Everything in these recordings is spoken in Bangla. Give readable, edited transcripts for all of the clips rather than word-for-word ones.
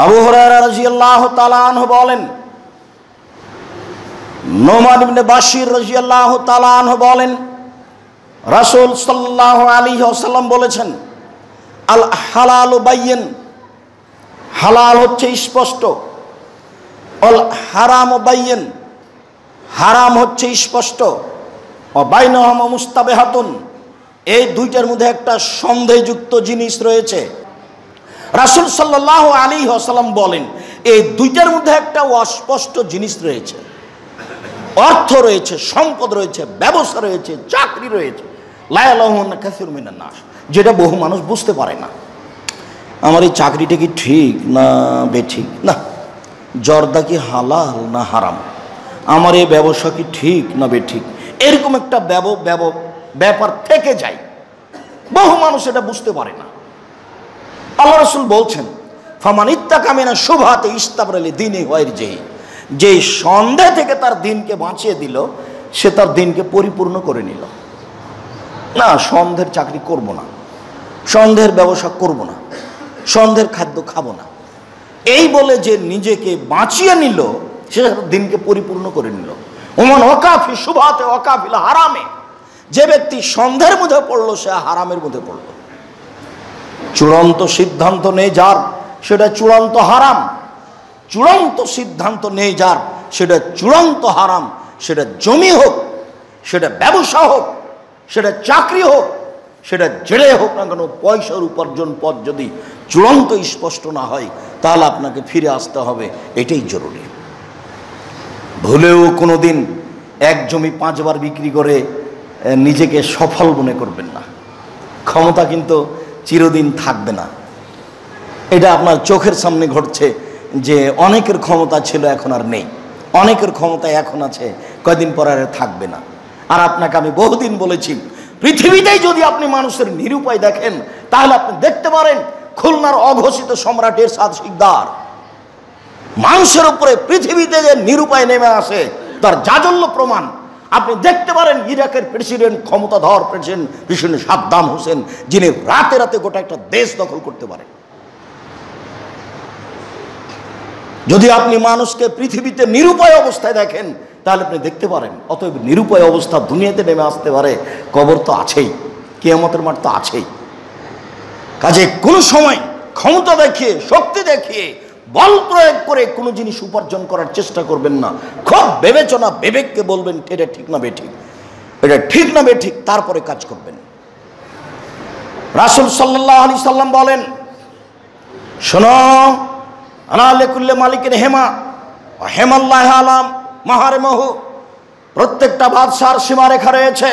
আবু হুরায়রা রাদিয়াল্লাহু তাআলা আনহু বলেন, নোমান ইবনে বাশির রাদিয়াল্লাহু তাআলা আনহু বলেন, রাসূল সাল্লাল্লাহু আলাইহি ওয়াসাল্লাম বলেছেন, আল হালালু বাইয়িন, হালাল হচ্ছে স্পষ্ট, অল হারামু বাইয়িন, হারাম হচ্ছে স্পষ্ট, ও বাইনাহুমা মুস্তাবিহাতুন, এই দুইটার মধ্যে একটা সন্দেহযুক্ত জিনিস রয়েছে। রাসূল সাল্লাল্লাহু আলাইহি ওয়াসাল্লাম বলেন, এই দুইটার মধ্যে একটা অস্পষ্ট জিনিস রয়েছে। অর্থ রয়েছে, সম্পদ রয়েছে, ব্যবসা রয়েছে, চাকরি রয়েছে, লা ইয়ালামুনা কাসীরুম মিনান নাস, যেটা বহু মানুষ বুঝতে পারে না। আমার এই চাকরিটা কি ঠিক না বেঠিক, না জর্দা কি হালাল না হারাম, আমার এই ব্যবসা কি ঠিক না বেঠিক, এরকম একটা ব্যাপার থেকে যায়। বহু মানুষ এটা বুঝতে পারে না। আল্লাহ রাসূল বলছেন, ফামান ইত্তাকা মিনাশ শুবহাতি ইস্তাবরা লিদীনিহি ওয়া ইরজিহি, যে সন্দেহ থেকে তার দিনকে বাঁচিয়ে দিল, সে তার দিনকে পরিপূর্ণ করে নিল। না, সন্দেহের চাকরি করব না, সন্দেহের ব্যবসা করব না, সন্দেহের খাদ্য খাবো না, এই বলে যে নিজেকে বাঁচিয়ে নিল, সে দিনকে পরিপূর্ণ করে নিল। ওমান ওয়াকাফি শুবহাতে ওয়াকাফিল হারামে, যে ব্যক্তি সন্দেহের মধ্যে পড়লো সে হারামের মধ্যে পড়লো। চূড়ান্ত সিদ্ধান্ত নেই যার, সেটা চূড়ান্ত হারাম। চূড়ান্ত সিদ্ধান্ত নেই যার, সেটা চূড়ান্ত হারাম। সেটা জমি হোক, সেটা ব্যবসা হোক, সেটা চাকরি হোক, সেটা জেলে হোক না কেন, পয়সার উপার্জন পথ যদি চূড়ান্ত স্পষ্ট না হয়, তাহলে আপনাকে ফিরে আসতে হবে, এটাই জরুরি। ভুলেও কোনো দিন এক জমি 5 বার বিক্রি করে নিজেকে সফল মনে করবেন না। ক্ষমতা কিন্তু চিরদিন থাকবে না। এটা আপনার চোখের সামনে ঘটছে যে অনেকের ক্ষমতা ছিল, এখন আর নেই। অনেকের ক্ষমতা এখন আছে, কয়দিন পর আর থাকবে না। আর আপনাকে আমি বহুদিন বলেছি, পৃথিবীতেই যদি আপনি মানুষের নিরুপায় দেখেন, তাহলে আপনি দেখতে পারেন খুলনার অঘোষিত সম্রাট এরশাদ শিকদার। মানুষের উপরে পৃথিবীতে যে নিরুপায় নেমে আসে তার জাজল্য প্রমাণ আপনি দেখতে পারেন। ইরাকের প্রেসিডেন্ট, ক্ষমতাধর প্রেসিডেন্ট সাদ্দাম হোসেন, যিনি রাতে রাতে গোটা একটা দেশ দখল করতে পারেন। যদি আপনি মানুষকে পৃথিবীতে নিরুপায় অবস্থায় দেখেন, তাহলে আপনি দেখতে পারেন অতএব নিরুপায় অবস্থা দুনিয়াতে নেমে আসতে পারে, কবর তো আছেই, কিয়ামতের মাঠ তো আছেই। কাজে কোনো সময় ক্ষমতা দেখিয়ে, শক্তি দেখিয়ে, বল প্রয়োগ করে কোনো জিনিস উপার্জন করার চেষ্টা করবেন না। খুব বিবেচনা, বিবেককে বলবেন এটা ঠিক না বেঠিক, এটা ঠিক না বেঠিক, তারপরে কাজ করবেন। রাসূল সাল্লাল্লাহু আলাইহি সাল্লাম বলেন, শোনো, আলা লিকুল্লি মালিকিন হেমা ওয়া হেমাল্লাহি আলাম মাহারিমাহু, প্রত্যেকটা বাদশার সীমারেখা রয়েছে।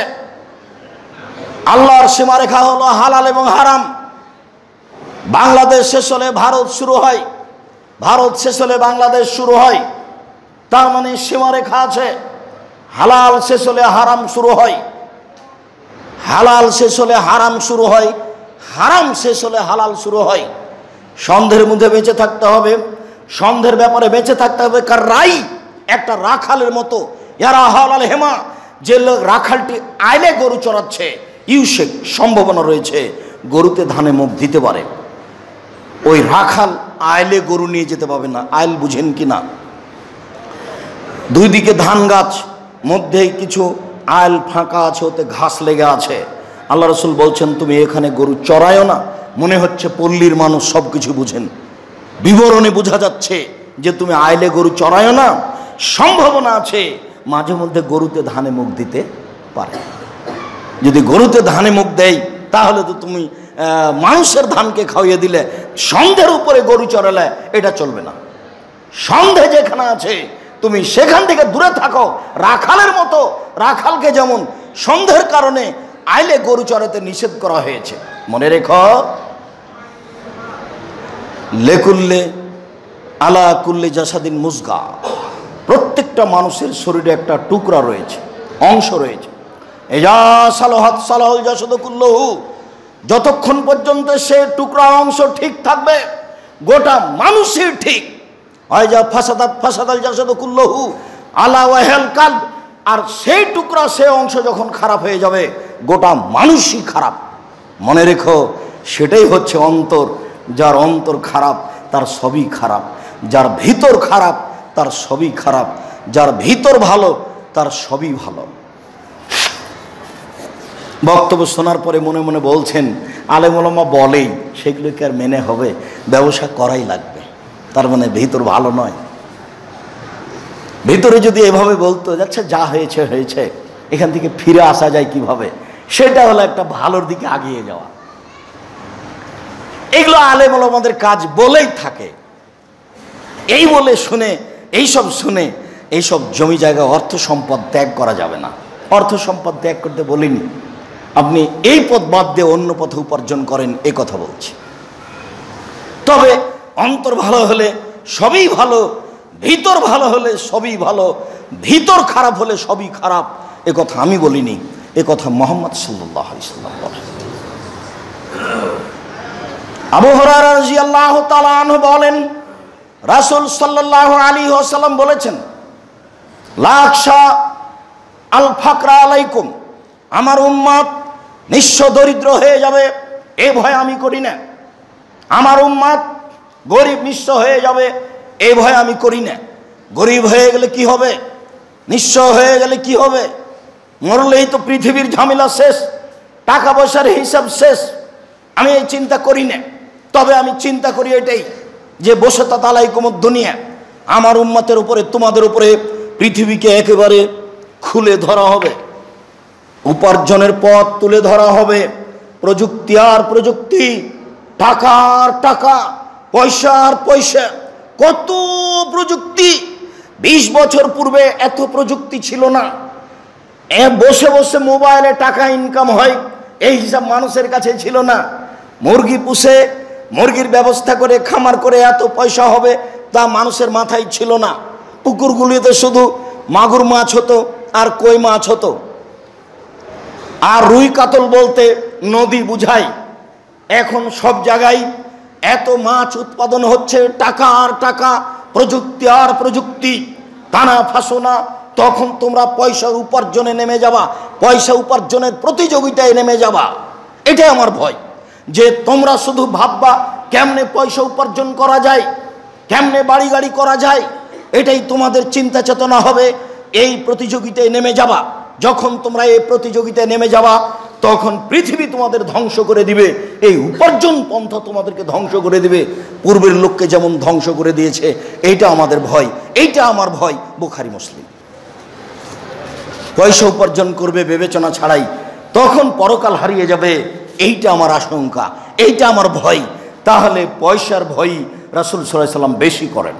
আল্লাহর সীমারেখা হলো হালাল এবং হারাম। বাংলাদেশ শেষ হলে ভারত শুরু হয়, ভারত শেষ হলে বাংলাদেশ শুরু হয়। তার মানে সীমারেখা আছে। হালাল শেষ হলে হারাম শুরু হয়, হালাল শেষ হলে হারাম শুরু হয়, হারাম শেষ হলে হালাল শুরু হয়। সন্দেহের মধ্যে বেঁচে থাকতে হবে, সন্দেহের ব্যাপারে বেঁচে থাকতে হবে। কার রাই একটা রাখালের মতো, ইয়ারা হালাল হেমা, যে লোক রাখালটি আইলে গরু চড়াচ্ছে, ইউসেক সম্ভাবনা রয়েছে গরুতে ধানে মুখ দিতে পারে। ওই রাখাল আইলে গরু নিয়ে যেতে পারবে না। আইল বুঝেন কি না? দুই দিকে ধান গাছ, মধ্যে কিছু আইল ফাঁকা আছে, ওতে ঘাস লেগে আছে। আল্লাহ রাসূল বলছেন, তুমি এখানে গরু চড়ায়ও না। মনে হচ্ছে পল্লীর মানুষ সব কিছু বুঝেন, বিবরণে বোঝা যাচ্ছে যে তুমি আইলে গরু চড়ায়ও না। সম্ভাবনা আছে মাঝে মধ্যে গরুতে ধানে মুখ দিতে পারে। যদি গরুতে ধানে মুখ দেয়, তাহলে তো তুমি মানুষের ধানকে খাওয়িয়ে দিলে। সন্দেহের উপরে গরু চড়ালে এটা চলবে না। সন্দেহ যেখানে আছে তুমি সেখান থেকে দূরে থাকো, রাখালের মতো। রাখালকে যেমন সন্দেহের কারণে আইলে গরু চড়াতে নিষেধ করা হয়েছে। মনে রেখো, লেকুল্লে আলা কুল্লে জাসাদিন মুসগা, প্রত্যেকটা মানুষের শরীরে একটা টুকরা রয়েছে, অংশ রয়েছে। এজা সালাহাত সালাহুল জাসাদু কুল্লুহু, যতক্ষণ পর্যন্ত সে টুকরা অংশ ঠিক থাকবে, গোটা মানুষই ঠিক। আয়জা ফাসাদাত ফাসাদাল জাসাদু কুল্লুহু আলা ওয়াহাল কালব, আর সেই টুকরা, সেই অংশ যখন খারাপ হয়ে যাবে, গোটা মানুষই খারাপ। মনে রেখো, সেটাই হচ্ছে অন্তর। যার অন্তর খারাপ তার সবই খারাপ, যার ভিতর খারাপ তার সবই খারাপ, যার ভিতর ভালো তার সবই ভালো। বক্তব্য শোনার পরে মনে মনে বলছেন, আলেম ওলামা বলেই সেগুলোকে আর মেনে হবে? ব্যবসা করাই লাগবে। তার মানে ভিতর ভালো নয়। ভিতরে যদি এভাবে বলতো, যাচ্ছে যা হয়েছে হয়েছে, এখান থেকে ফিরে আসা যায় কিভাবে, সেটা হলো একটা ভালোর দিকে আগিয়ে যাওয়া। এগুলো আলেম ওলামাদের কাজ বলেই থাকে। এই বলে শুনে, এইসব শুনে এইসব জমি জায়গা অর্থ সম্পদ ত্যাগ করা যাবে না। অর্থ সম্পদ ত্যাগ করতে বলিনি, আপনি এই পথ বাদ দিয়ে অন্য পথে উপার্জন করেন, এ কথা বলছি। তবে অন্তর ভালো হলে সবই ভালো, ভিতর ভালো হলে সবই ভালো, ভিতর খারাপ হলে সবই খারাপ, এ কথা আমি বলিনি, এ কথা মুহাম্মদ সাল্লাল্লাহু আলাইহি ওয়াসাল্লাম বলেন। আবু হুরায়রা রাদিয়াল্লাহু তাআলা আনহু বলেন, রাসূল সাল্লাল্লাহু আলাইহি ওয়াসাল্লাম বলেছেন, লা আখশা আল ফাকরা আলাইকুম, আমার উম্মত নিঃস্ব দরিদ্র হয়ে যাবে এ ভয় আমি করি না। আমার উম্মত গরিব নিঃস্ব হয়ে যাবে এই ভয় আমি করি না। গরিব হয়ে গেলে কি হবে, নিঃস্ব হয়ে গেলে কি হবে? মরলেই তো পৃথিবীর ঝামেলা শেষ, টাকা পয়সার হিসাব শেষ। আমি এই চিন্তা করি না। তবে আমি চিন্তা করি এটাই যে বসতাত আলাইকুমুদ দুনিয়া, আমার উম্মতের উপরে, তোমাদের উপরে পৃথিবীকে একেবারে খুলে ধরা হবে, উপার্জনের পথ তুলে ধরা হবে। প্রযুক্তি আর প্রযুক্তি, টাকা আর টাকা, পয়সা আর পয়সা, কত প্রযুক্তি। 20 বছর পূর্বে এত প্রযুক্তি ছিল না। বসে বসে মোবাইলে টাকা ইনকাম হয় এই হিসাব মানুষের কাছে ছিল না। মুরগি পুষে, মুরগির ব্যবস্থা করে, খামার করে এত পয়সা হবে তা মানুষের মাথায় ছিল না। পুকুরগুলিতে শুধু মাগুর মাছ হতো আর কই মাছ হতো, আর রুই কাতল বলতে নদী বুঝায়। এখন সব জায়গায় এত মাছ উৎপাদন হচ্ছে, টাকা আর টাকা, প্রযুক্তি আর প্রযুক্তি, টানা ফাঁসোনা। তখন তোমরা পয়সা উপার্জনে নেমে যাবা, পয়সা উপার্জনের প্রতিযোগিতায় নেমে যাবা। এটাই আমার ভয়, যে তোমরা শুধু ভাববা কেমনে পয়সা উপার্জন করা যায়, কেমনে বাড়ি গাড়ি করা যায়, এটাই তোমাদের চিন্তা চেতনা হবে। এই প্রতিযোগিতায় নেমে যাবা। যখন তোমরা এই প্রতিযোগিতায় নেমে যাবা তখন পৃথিবী তোমাদের ধ্বংস করে দিবে, এই উপার্জন পন্থা তোমাদেরকে ধ্বংস করে দিবে, পূর্বের লোককে যেমন ধ্বংস করে দিয়েছে। এইটা আমাদের ভয়, এইটা আমার ভয়। বুখারী মুসলিম। পয়সা উপার্জন করবে বিবেচনা ছাড়াই, তখন পরকাল হারিয়ে যাবে, এইটা আমার আশঙ্কা, এইটা আমার ভয়। তাহলে পয়সার ভয় রাসূল সাল্লাল্লাহু আলাইহি ওয়াসাল্লাম বেশি করেন।